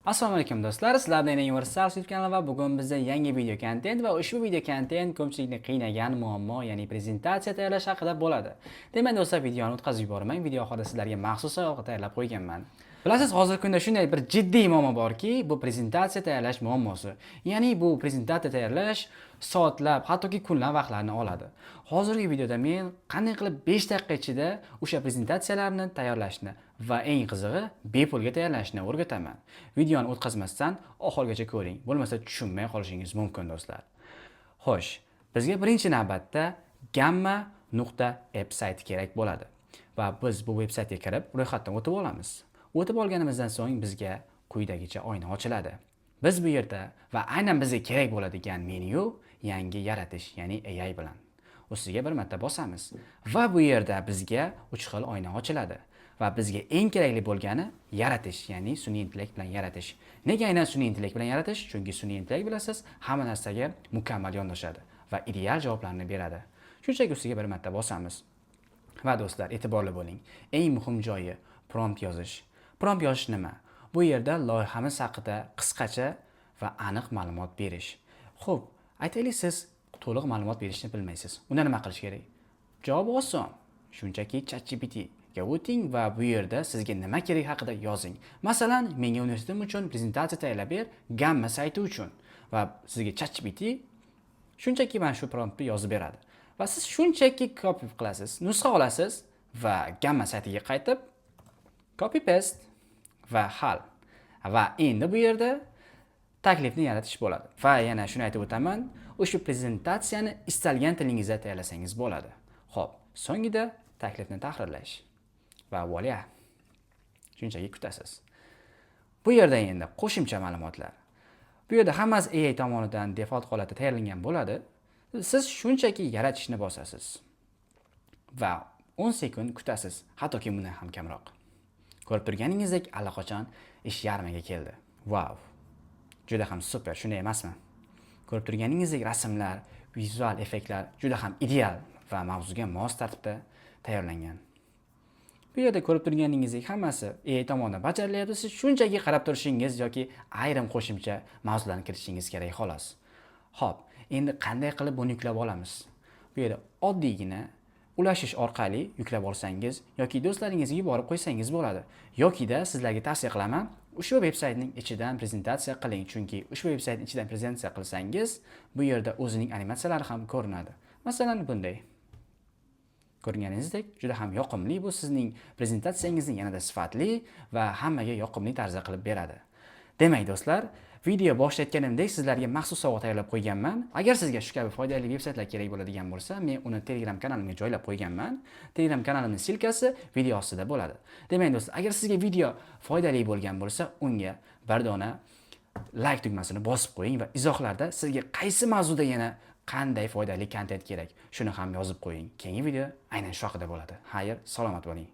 Assalomu alaykum do'stlar, sizlar bilan Universal YouTube kanali va bugun bizda yangi video kontent va ushbu video kontent ko'pchilikni qiynagan muammo, ya'ni prezentatsiya tayyorlash haqida bo'ladi. Demak do'stlar, videoni o'tkazib yubormang. Video oxirida sizlarga maxsus savob tayyorlab qo'yganman. Bilasiz, hozirgi kunda shunday bir jiddiy muammo borki, bu prezentatsiya tayyorlash muammosi. Ya'ni bu prezentatsiya tayyorlash soatlab, hattoki kunlab vaqtlarni oladi. Hozirgi videoda men qanday qilib 5 daqiqa ichida o'sha prezentatsiyalarni tayyorlashni va eng qizig'i bepulga tayyorlashni o'rgataman. Videoni o'tkazmasdan oxirigacha ko'ring, bo'lmasa tushunmay qolishingiz mumkin do'stlar. Xo'sh, bizga birinchi navbatda gamma.app sayti kerak bo'ladi va biz bu veb-saytga kirib, ro'yxatdan o'tib olamiz. O'tib olganimizdan so'ng bizga quyidagicha oyna ochiladi. Biz bu yerda va aynan bizga kerak bo'ladigan menyu yangi yaratish, ya'ni AI bilan. Ustiga bir marta bosamiz va bu yerda bizga 3 xil oyna ochiladi. Va bizga eng kerakli bo'lgani yaratish, ya'ni sun'iy intellekt bilan yaratish. Nega aynan sun'iy intellekt bilan yaratish? Chunki sun'iy intellekt bilasiz, hamma narsaga mukammal yondashadi va ideal javoblarni beradi. Shunchaki ustiga bir marta bosamiz. Va do'stlar, e'tiborli bo'ling. Eng muhim joyi prompt yozish. Prompt yozish nima? Bu yerda loyihamiz haqida qisqacha va aniq ma'lumot berish. Xo'p, aytaylik siz to'liq ma'lumot berishni bilmaysiz. Unda nima qilish kerak? Javob oson. Shunchaki ChatGPT ga o'ting va bu yerda sizga nima kerak haqida yozing. Masalan, menga universitetim uchun prezentatsiya tayyorlab ber, Gamma sayti uchun. Va sizga ChatGPT shunchaki mana shu promptni yozib beradi. Va siz shunchaki copy qilasiz, nusxa olasiz va Gamma saytiga qaytib copy paste va hal. Va endi bu yerda taklifni yaratish bo'ladi. Va yana shuni aytib o'taman, o'sha prezentatsiyani istalgan tilingizda tayyorlasangiz bo'ladi. Xo'p, so'ngida taklifni tahrirlash. Va voila. Shunchaki kutasiz. Bu yerda endi qo'shimcha ma'lumotlar. Bu yerda hammasi AI tomonidan default holatda tayyorlangan bo'ladi. Siz shunchaki yaratishni bosasiz. Va 10 sekund kutasiz, hattoki bundan ham kamroq. Ko'rib turganingizdek, allaqachon ish yarmiga keldi. Wow. Juda ham super, shunday emasmi? Ko'rib turganingizdek, rasmlar, vizual effektlar juda ham ideal va mavzuga mos tartibda tayyorlangan. Bu yerda ko'rib turganingizdek hammasi AI tomonidan bajarilyapti. Siz shunchaki qarab turishingiz yoki ayrim qo'shimcha mavzularni kiritishingiz kerak xolos. Xo'p, endi qanday qilib buni yuklab olamiz? Bu yerda oddiygina ulashish orqali yuklab olsangiz yoki do'stlaringizga yuborib qo'ysangiz bo'ladi. Yoki-da sizlarga tavsiya qilaman, ushbu veb-saytning ichidan prezentatsiya qiling, chunki ushbu veb-saytning ichidan prezentatsiya qilsangiz, bu yerda o'zining animatsiyalari ham ko'rinadi. Masalan, bunday. Ko'rganingizdek, juda ham yoqimli, bu sizning prezentatsiyangizni yanada sifatli va hammaga yoqimli tarzda qilib beradi. Demak do'stlar, video boshida aytganimdek sizlarga maxsus sovg'a tayyorlab qo'yganman. Agar sizga shu kabi foydali veb-saytlar kerak bo'ladigan bo'lsa, men uni Telegram kanalimga joylab qo'yganman. Telegram kanalimning silkasi video ostida bo'ladi. Demak do'stlar, agar sizga video foydali bo'lgan bo'lsa, unga bir dona like tugmasini bosib qo'ying va izohlarda sizga qaysi mavzuda yana qanday foydali kontent kerak, shuni ham yozib qo'ying. Keyingi video aynan shu haqida bo'ladi. Xayr, salomat bo'ling.